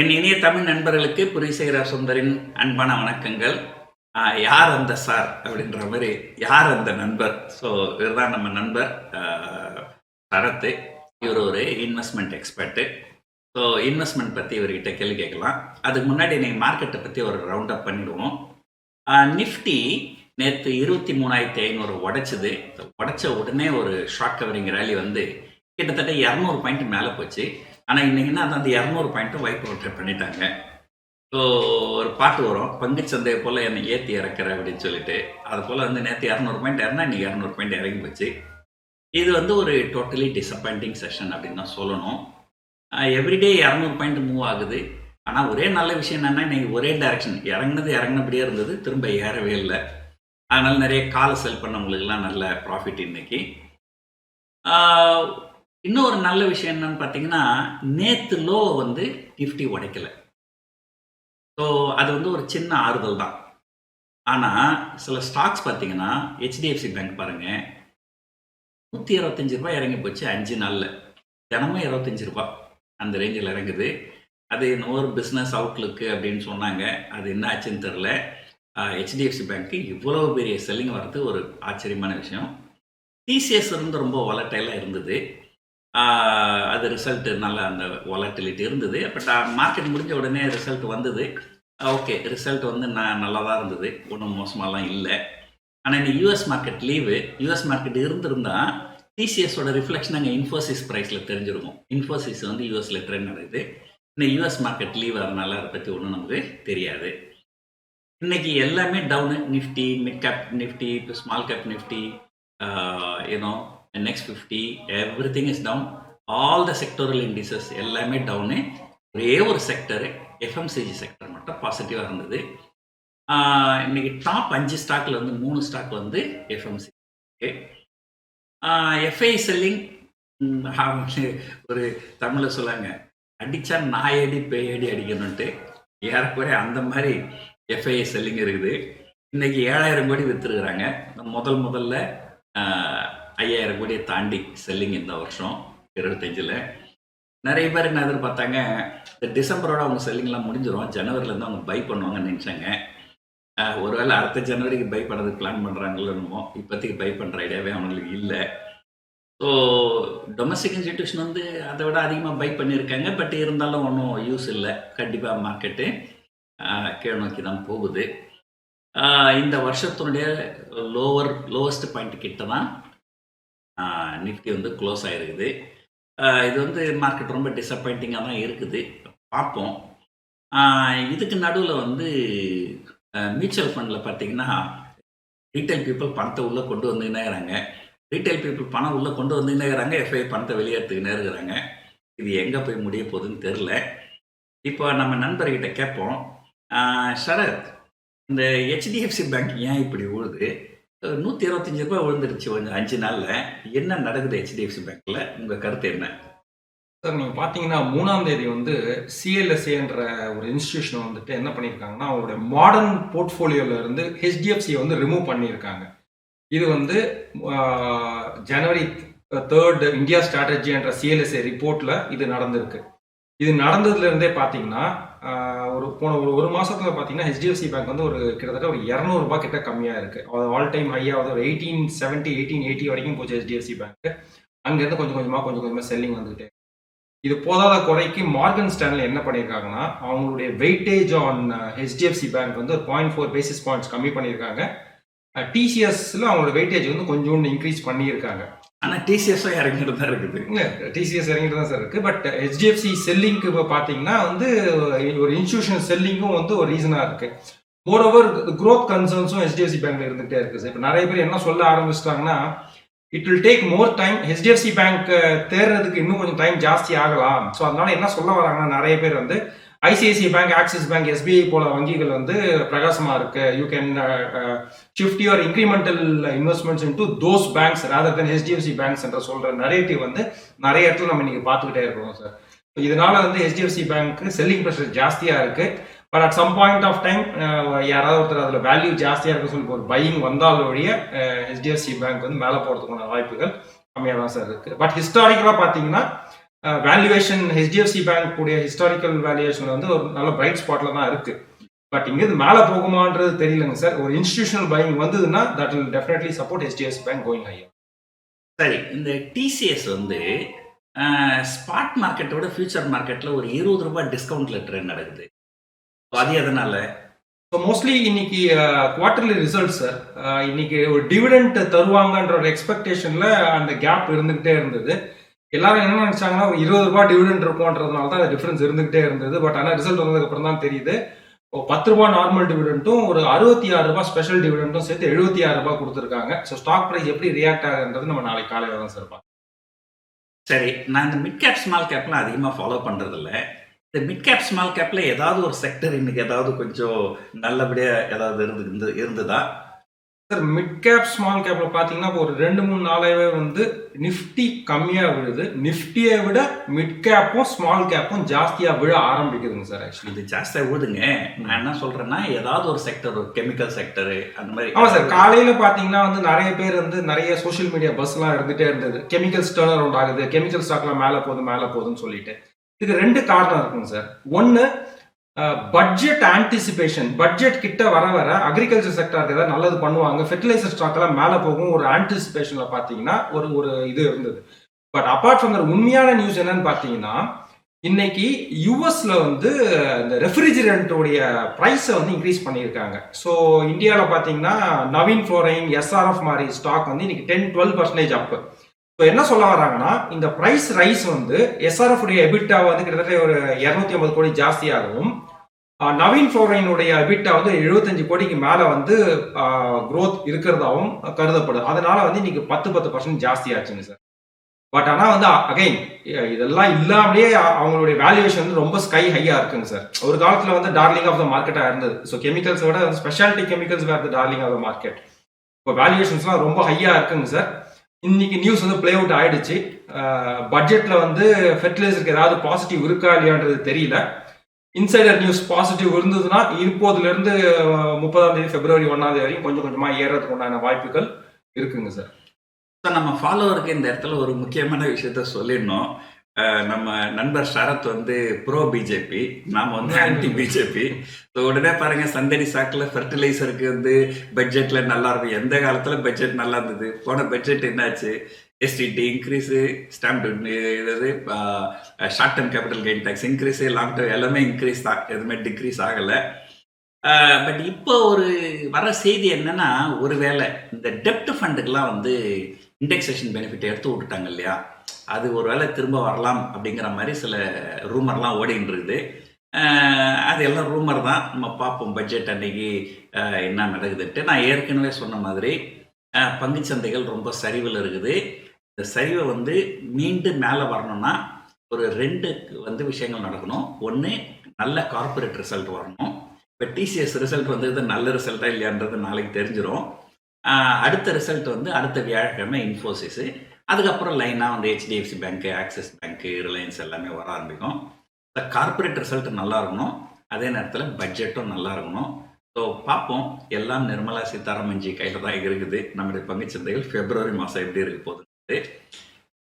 என் இனிய தமிழ் நண்பர்களுக்கு புரிசெய்கிற சுந்தரின் அன்பான வணக்கங்கள். யார் அந்த சார் அப்படின்ற மாதிரி, யார் அந்த நண்பர்? ஸோ இவர் தான் நம்ம நண்பர் சரத்து. இவர் ஒரு இன்வெஸ்ட்மெண்ட் எக்ஸ்பர்ட்டு. ஸோ இன்வெஸ்ட்மெண்ட் பற்றி இவர்கிட்ட கேள்வி கேட்கலாம். அதுக்கு முன்னாடி நீங்கள் மார்க்கெட்டை பற்றி ஒரு ரவுண்ட் அப் பண்ணிடுவோம். நிஃப்டி நேற்று 23,500 உடைச்சது. உடைச்ச உடனே ஒரு ஷார்ட் கவரிங் ரேலி வந்து கிட்டத்தட்ட 200 பாயிண்ட் மேலே போச்சு. ஆனால் இன்றைக்கின்னா அந்த 200 பாயிண்ட்டும் வைப் அவுட் பண்ணிட்டாங்க. ஸோ ஒரு பாட்டு வரும், பங்குச்சந்தையை போல் என்னை ஏற்றி இறக்குற அப்படின்னு சொல்லிட்டு. அது போல் வந்து நேற்று 200 பாயிண்ட் இறந்தா இன்றைக்கி 200 பாயிண்ட் இறங்கி போச்சு. இது வந்து ஒரு டோட்டலி டிசப்பாயிண்டிங் செஷன் அப்படின்னு தான் சொல்லணும். எவ்ரிடே 200 பாயிண்ட் மூவ் ஆகுது. ஆனால் ஒரே நல்ல விஷயம் என்னென்னா, இன்றைக்கி ஒரே டைரக்ஷன் இறங்கினபடியே இருந்தது, திரும்ப ஏறவே இல்லை. அதனால் நிறைய காலை செல் பண்ணவங்களுக்கெல்லாம் நல்ல ப்ராஃபிட் இன்னைக்கு. இன்னொரு நல்ல விஷயம் என்னன்னு பார்த்தீங்கன்னா, நேற்று லோ வந்து நிஃப்டி உடைக்கலை. ஸோ அது வந்து ஒரு சின்ன ஆறுதல் தான். ஆனால் சில ஸ்டாக்ஸ் பார்த்தீங்கன்னா, ஹெச்டிஎஃப்சி பேங்க் பாருங்கள், 125 ரூபாய் இறங்கி போச்சு 5 நாளில். தினமும் 25 ரூபா அந்த ரேஞ்சில் இறங்குது. அது இன்னொரு பிஸ்னஸ் அவுட்லுக்கு அப்படின்னு சொன்னாங்க. அது என்ன ஆச்சுன்னு தெரில. ஹெச்டிஎஃப்சி பேங்க்கு இவ்வளோ பெரிய செல்லிங் வர்றது ஒரு ஆச்சரியமான விஷயம். டிசிஎஸ் வந்து ரொம்ப வாலட்டைலாக இருந்தது. அது ரிசல்ட்டு நல்ல அந்த வாலட்டிலிட்டி இருந்தது. பட் மார்க்கெட் முடிஞ்ச உடனே ரிசல்ட் வந்தது. ஓகே, ரிசல்ட் வந்து நல்லா தான் இருந்தது, ஒன்றும் மோசமாலாம் இல்லை. ஆனால் இந்த US market leave, US market இருந்திருந்தால் டிசிஎஸோட ரிஃப்ளெக்ஷன் அங்கே இன்ஃபோசிஸ் ப்ரைஸில் தெரிஞ்சிருக்கும். இன்ஃபோசிஸ் வந்து யூஎஸில் ட்ரெண்ட் நடக்குது. இந்த யூஎஸ் மார்க்கெட் லீவ் அதனால் அதை பற்றி ஒன்றும் நமக்கு தெரியாது. இன்றைக்கி எல்லாமே down. Nifty, mid cap Nifty, இப்போ small cap Nifty, next 50, everything is down. All the sectoral indices எல்லாமே டவுனு. ஒரே ஒரு செக்டரு, எஃப்எம்சிஜி செக்டர் மட்டும் பாசிட்டிவாக இருந்தது. இன்றைக்கி டாப் 5 ஸ்டாக்கில் வந்து 3 ஸ்டாக் வந்து எஃப்எம்சி. ஓகே, எஃப்ஐ செல்லிங் ஒரு தமிழில் சொல்லாங்க, அடித்தா நாயடி பேயடி அடிக்கணுன்ட்டு. ஏறக்குறைய அந்த மாதிரி எஃப்ஐ செல்லிங் இருக்குது. இன்றைக்கி 7,000 கோடி விற்றுருக்குறாங்க. முதல்ல 5,000 கோடியை தாண்டி செல்லிங் இந்த வருஷம் 25ல். நிறைய பேர் என்ன எதிர்பார்த்தாங்க, இந்த டிசம்பரோட அவங்க செல்லிங்லாம் முடிஞ்சிடும், ஜனவரிலேருந்து அவங்க பை பண்ணுவாங்கன்னு நினச்சாங்க. ஒருவேளை அடுத்த ஜனவரிக்கு பை பண்ணுறதுக்கு பிளான் பண்ணுறாங்களோ என்னமோ. இப்போதைக்கு பை பண்ணுற ஐடியாவே அவங்களுக்கு இல்லை. ஸோ டொமஸ்டிக் இன்ஸ்டிடியூஷன் வந்து அதை விட அதிகமாக பை பண்ணியிருக்காங்க. பட் இருந்தாலும் ஒன்றும் யூஸ் இல்லை. கண்டிப்பாக மார்க்கெட்டு கீழ் நோக்கி தான் போகுது. இந்த வருஷத்தினுடைய லோவஸ்ட் பாயிண்ட் கிட்ட தான் நிஃப்டி வந்து க்ளோஸ் ஆகிருக்குது. இது வந்து மார்க்கெட் ரொம்ப டிசப்பாயிண்டிங்காக தான் இருக்குது. பார்ப்போம். இதுக்கு நடுவில் வந்து மியூச்சுவல் ஃபண்டில் பார்த்தீங்கன்னா, ரீட்டைல் பீப்புள் பணத்தை உள்ளே கொண்டு வந்துக்கினே இருக்கிறாங்க. ரீட்டைல் பீப்புள் பணம் உள்ளே கொண்டு வந்துக்கினே இருக்கிறாங்க, எஃப்ஐ பணத்தை வெளியேற்றுக்கினே இருக்கிறாங்க. இது எங்கே போய் முடிய போகுதுன்னு தெரில. இப்போ நம்ம நண்பர்கிட்ட கேட்போம், சரத், இந்த ஹெச்டிஎஃப்சி பேங்க் ஏன் இப்படி விழுது? 125 ரூபாய் விழுந்துருச்சு கொஞ்சம் 5 நாளில். என்ன நடக்குது ஹெச்டிஎஃப்சி பேங்க்கில்? உங்கள் கருத்து என்ன சார்? நீங்கள் பார்த்தீங்கன்னா 3ஆம் தேதி வந்து சிஎல்எஸ்ஏன்ற ஒரு இன்ஸ்டிடியூஷன் வந்துட்டு என்ன பண்ணியிருக்காங்கன்னா, அவங்களுடைய மாடர்ன் போர்ட்ஃபோலியோவில் இருந்து ஹெச்டிஎஃப்சியை வந்து ரிமூவ் பண்ணியிருக்காங்க. இது வந்து ஜனவரி 3 இந்தியா ஸ்ட்ராட்டஜி என்ற சிஎல்எஸ்ஏ ரிப்போர்ட்டில் இது நடந்திருக்கு. இது நடந்ததுலேருந்தே பார்த்தீங்கன்னா, ஒரு மாதத்தில் பார்த்தீங்கன்னா ஹெச்டிஎஃப்சி பேங்க் வந்து ஒரு கிட்டத்தட்ட ஒரு 200 ரூபாய் கிட்ட கம்மியாக இருக்குது. அது ஆல் டைம் ஹையாக ஒரு 1870 1880 வரைக்கும் போச்சு ஹெச்டிஎஃப்சி பேங்க். அங்கேருந்து கொஞ்சம் கொஞ்சமாக செல்லிங் வந்துகிட்டே. இது போதாத குறைக்கு மார்கன் ஸ்டான்லி என்ன பண்ணியிருக்காங்கன்னா, அவங்களுடைய வெயிட்டேஜ் ஆன் ஹெச்டிஎஃப்சி பேங்க் வந்து ஒரு 0.4 பேசிஸ் பாயிண்ட்ஸ் கம்மி பண்ணியிருக்காங்க. டிசிஎஸ்ல அவங்களோட வெயிட்டேஜ் வந்து கொஞ்சோண்டு இன்க்ரீஸ் பண்ணியிருக்காங்க. ஆனால் டிசிஎஸும் இறங்கிட்டு தான் இருக்குது. இல்லை, டிசிஎஸ் இறங்கிட்டு தான் சார் இருக்குது. பட் ஹெச்டிஎஃப்சி செல்லிங்க்கு இப்போ பார்த்தீங்கன்னா வந்து ஒரு இன்ஸ்டிடியூஷனல் செல்லிங்கும் வந்து ஒரு ரீசனாக இருக்குது. மோரோவர் க்ரோத் கன்சர்ன்ஸும் ஹெச்டிஎஃப்சி பேங்க்ல இருந்துகிட்டே இருக்குது சார். இப்போ நிறைய பேர் என்ன சொல்ல ஆரம்பிச்சிட்டாங்கன்னா, it will take more time, HDFC bank தேர்றதுக்கு இன்னும் கொஞ்சம் டைம் ஜாஸ்தி ஆகலாம். ஸோ அதனால என்ன சொல்ல வராங்கன்னா, நிறைய பேர் வந்து ICICI bank, axis bank, SBI போல வங்கிகள் வந்து பிரகாசமாக இருக்கு. You can shift your incremental investments into those banks rather then HDFC banks என்ற சொல்ற நரேட்டிவ் வந்து நிறைய இடத்துல நம்ம இன்னைக்கு பார்த்துக்கிட்டே இருக்கோம் சார். இதனால வந்து ஹெச்டிஎஃப்சி பேங்க்கு செல்லிங் ப்ரெஷர் ஜாஸ்தியாக இருக்கு. But at some point of time யாராவது ஒருத்தர் அதில் வேல்யூ ஜாஸ்தியாக இருக்குன்னு சொல்லி ஒரு பையிங் வந்தால் ஒழிய ஹெச்டிஎஃப்சி பேங்க் வந்து மேலே போகிறதுக்கான வாய்ப்புகள் கம்மியாக தான் சார் இருக்கு. பட் ஹிஸ்டாரிக்கலாக பார்த்தீங்கன்னா வேல்யூவேஷன் ஹெச்டிஎஃப்சி பேங்க் கூடிய ஹிஸ்டாரிக்கல் வேல்யூவேஷன் வந்து ஒரு நல்ல பிரைட் ஸ்பாட்ல தான் இருக்கு. பட் இங்கிருந்து மேலே போகுமான்றது தெரியலங்க சார். ஒரு இன்ஸ்டிடியூஷனல் பையிங் வந்ததுன்னா that will definitely support HDFC bank going higher. சரி, இந்த டிசிஎஸ் வந்து ஸ்பாட் மார்க்கெட்டோட ஃபியூச்சர் மார்க்கெட்ல ஒரு ₹20 டிஸ்கவுண்ட்ல ட்ரெண்ட் நடக்குது. அது எதனால? ஸோ மோஸ்ட்லி இன்னைக்கு குவார்டர்லி ரிசல்ட் சார். இன்னைக்கு ஒரு டிவிடெண்ட் தருவாங்கன்ற ஒரு எக்ஸ்பெக்டேஷன்ல அந்த கேப் இருந்துகிட்டே இருந்தது. எல்லாரும் என்ன நினைச்சாங்கன்னா ஒரு ₹20 டிவிடெண்ட் இருக்கும்ன்றதுனால தான் டிஃபரன்ஸ் இருந்துகிட்டே இருந்தது. பட் ஆனால் ரிசல்ட் வந்ததுக்கு அப்புறம் தான் தெரியுது ₹10 நார்மல் டிவிடெண்டும் ஒரு ₹66 ஸ்பெஷல் டிவிடெண்டும் சேர்த்து ₹76 கொடுத்துருக்காங்க. ஸோ ஸ்டாக் ப்ரைஸ் எப்படி ரியாக்ட் ஆகுன்றது நம்ம நாளைக்கு காலையில் தான் சார் பார்க்கலாம். சரி, நான் இந்த மிட் கேப் ஸ்மால் கேப்லாம் அதிகமாக ஃபாலோ பண்ணுறது இல்லை. இந்த மிட் கேப் ஸ்மால் கேப்ல ஏதாவது ஒரு செக்டர் இன்னைக்கு ஏதாவது கொஞ்சம் நல்லபடியாக ஏதாவது இருந்ததா? சார் மிட் கேப் ஸ்மால் கேப்ல பார்த்தீங்கன்னா ஒரு 2-3 நாளாவே வந்து நிஃப்டி கம்மியாக விழுது. நிஃப்டியை விட மிட் கேப்பும் ஸ்மால் கேப்பும் ஜாஸ்தியாக விழ ஆரம்பிக்குதுங்க சார். ஆக்சுவலி இது ஜாஸ்தியாக விழுதுங்க. நான் என்ன சொல்றேன்னா ஏதாவது ஒரு செக்டர், ஒரு கெமிக்கல் செக்டர் அந்த மாதிரி. ஆமாம் சார். காலையில் பார்த்தீங்கன்னா வந்து நிறைய பேர் வந்து நிறைய சோஷியல் மீடியா பஸ்லாம் இருந்துகிட்டே இருந்தது. கெமிக்கல்ஸ் டேர்ன் அரவுண்ட் ஆகுது, கெமிக்கல் ஸ்டாக்லாம் மேலே போகுதுன்னு சொல்லிட்டு. இதுக்கு 2 காரணம் இருக்குங்க சார். ஒன்று பட்ஜெட் ஆன்டிசிபேஷன். பட்ஜெட் கிட்ட வர வர அக்ரிகல்ச்சர் செக்டருக்கு ஏதாவது நல்லது பண்ணுவாங்க, ஃபெர்டிலைசர் ஸ்டாக் எல்லாம் மேலே போகும் ஒரு ஆன்டிசிபேஷன்ல பார்த்தீங்கன்னா ஒரு இது இருந்தது. பட் அப்பார்ட் ஃப்ரம் தட் உண்மையான நியூஸ் என்னன்னு பார்த்தீங்கன்னா இன்னைக்கு யூஎஸ்ல வந்து இந்த ரெஃப்ரிஜரண்ட்டோடைய ப்ரைஸை வந்து இன்க்ரீஸ் பண்ணியிருக்காங்க. ஸோ இந்தியாவில் பார்த்தீங்கன்னா நவீன் ஃப்ளோரைன், எஸ்ஆர்எஃப் மாதிரி ஸ்டாக் வந்து இன்னைக்கு 10-12% அப்பு. ஸோ என்ன சொல்ல வராங்கன்னா இந்த ப்ரைஸ் ரைஸ் வந்து எஸ்ஆர்எஃப் உடைய எபிட்டா வந்து கிட்டத்தட்ட ஒரு 250 கோடி ஜாஸ்தியாகவும், நவீன் ஃப்ளோரைனுடைய எபிட்டா வந்து 75 கோடிக்கு மேலே வந்து க்ரோத் இருக்கிறதாவும் கருதப்படுது. அதனால வந்து இன்னைக்கு 10% ஜாஸ்தி ஆச்சுங்க சார். பட் ஆனால் வந்து அகைன் இதெல்லாம் இல்லாமலே அவங்களுடைய வேல்யூவேஷன் வந்து ரொம்ப ஸ்கை ஹையாக இருக்குங்க சார். ஒரு காலத்தில் வந்து டார்லிங் ஆஃப் த மார்க்கெட்டாக இருந்தது. ஸோ கெமிக்கல்ஸை விட ஸ்பெஷாலிட்டி கெமிக்கல்ஸ் வேறு டார்லிங் ஆஃப் த மார்க்கெட். இப்போ வேல்யூவேஷன்ஸ்லாம் ரொம்ப ஹையாக இருக்குங்க சார். இன்னைக்கு நியூஸ் வந்து பிளே அவுட் ஆயிடுச்சு. பட்ஜெட்ல வந்து ஃபெர்டிலைசருக்கு ஏதாவது பாசிட்டிவ் இருக்கா இல்லையான்றது தெரியல. இன்சைடர் நியூஸ் பாசிட்டிவ் இருந்ததுன்னா இப்போதுல இருந்து 30ஆம் தேதி பிப்ரவரி 1ஆம் தேதி வரைக்கும் கொஞ்சம் கொஞ்சமா ஏறதுக்கு உண்டான வாய்ப்புகள் இருக்குங்க சார். நம்ம ஃபாலோவருக்கு இந்த இடத்துல ஒரு முக்கியமான விஷயத்த சொல்லிடணும். நம்ம நண்பர் சரத் வந்து ப்ரோ பிஜேபி, நாம் வந்து ஆன்டி பிஜேபி. ஸோ உடனே பாருங்க சந்தடி சாக்கில் ஃபெர்டிலைசருக்கு வந்து பட்ஜெட்ல நல்லா இருக்கும். எந்த காலத்தில் பட்ஜெட் நல்லா இருந்தது, போன பட்ஜெட் என்னாச்சு? எஸ்டிடி இன்க்ரீஸு, ஸ்டாம்ப் டியூட்டி, இது short term capital gain tax increase, long term எல்லாமே இன்க்ரீஸ் தான், எதுவுமே டிக்ரீஸ் ஆகலை. பட் இப்போ ஒரு வர செய்தி என்னன்னா, ஒருவேளை இந்த டெப்ட் ஃபண்டுக்கெல்லாம் வந்து இண்டெக்ஸேஷன் பெனிஃபிட் எடுத்து விட்டுட்டாங்க இல்லையா, அது ஒரு வேளை திரும்ப வரலாம் அப்படிங்கிற மாதிரி சில ரூமர்லாம் ஓடின்னு இருக்குது. அது எல்லாம் ரூமர் தான். நம்ம பார்ப்போம் பட்ஜெட் அன்னைக்கு என்ன நடக்குதுன்ட்டு. நான் ஏற்கனவே சொன்ன மாதிரி பங்குச்சந்தைகள் ரொம்ப சரிவில் இருக்குது. இந்த சரிவை வந்து மீண்டும் மேலே வரணும்னா ஒரு 2 வந்து விஷயங்கள் நடக்கணும். ஒன்று, நல்ல கார்பரேட் ரிசல்ட் வரணும். இப்போ டிசிஎஸ் ரிசல்ட் வந்து இது நல்ல ரிசல்ட்டாக இல்லையான்றது நாளைக்கு தெரிஞ்சிடும். அடுத்த ரிசல்ட் வந்து அடுத்த வியாழக்கிழமை இன்ஃபோசிஸு. அதுக்கப்புறம் லைனாக வந்து ஹெச்டிஎஃப்சி பேங்க்கு, ஆக்சிஸ் பேங்க்கு, ரிலையன்ஸ் எல்லாமே வர ஆரம்பிக்கும். இந்த கார்பரேட் ரிசல்ட் நல்லா இருக்கணும், அதே நேரத்தில் பட்ஜெட்டும் நல்லா இருக்கணும். ஸோ பார்ப்போம். எல்லாம் நிர்மலா சீதாராமன் ஜி கையில் தான் இருக்குது. நம்முடைய பங்குச்சந்தைகள் பிப்ரவரி மாதம் எப்படி இருக்க போகுது.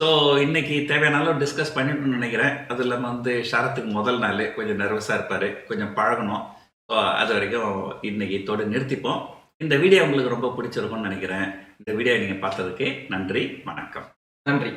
ஸோ இன்னைக்கு தேவையான டிஸ்கஸ் பண்ணிட்டு நினைக்கிறேன். அது இல்லாமல் வந்து ஷரத்துக்கு முதல் நாள் கொஞ்சம் நர்வஸாக இருப்பார், கொஞ்சம் பழகணும். ஸோ அது வரைக்கும் இன்னைக்கு இதோடு நிறுத்திப்போம். இந்த வீடியோ உங்களுக்கு ரொம்ப பிடிச்சிருக்கும்னு நினைக்கிறேன். இந்த வீடியோ நீங்கள் பார்த்ததுக்கு நன்றி, வணக்கம். நன்றி.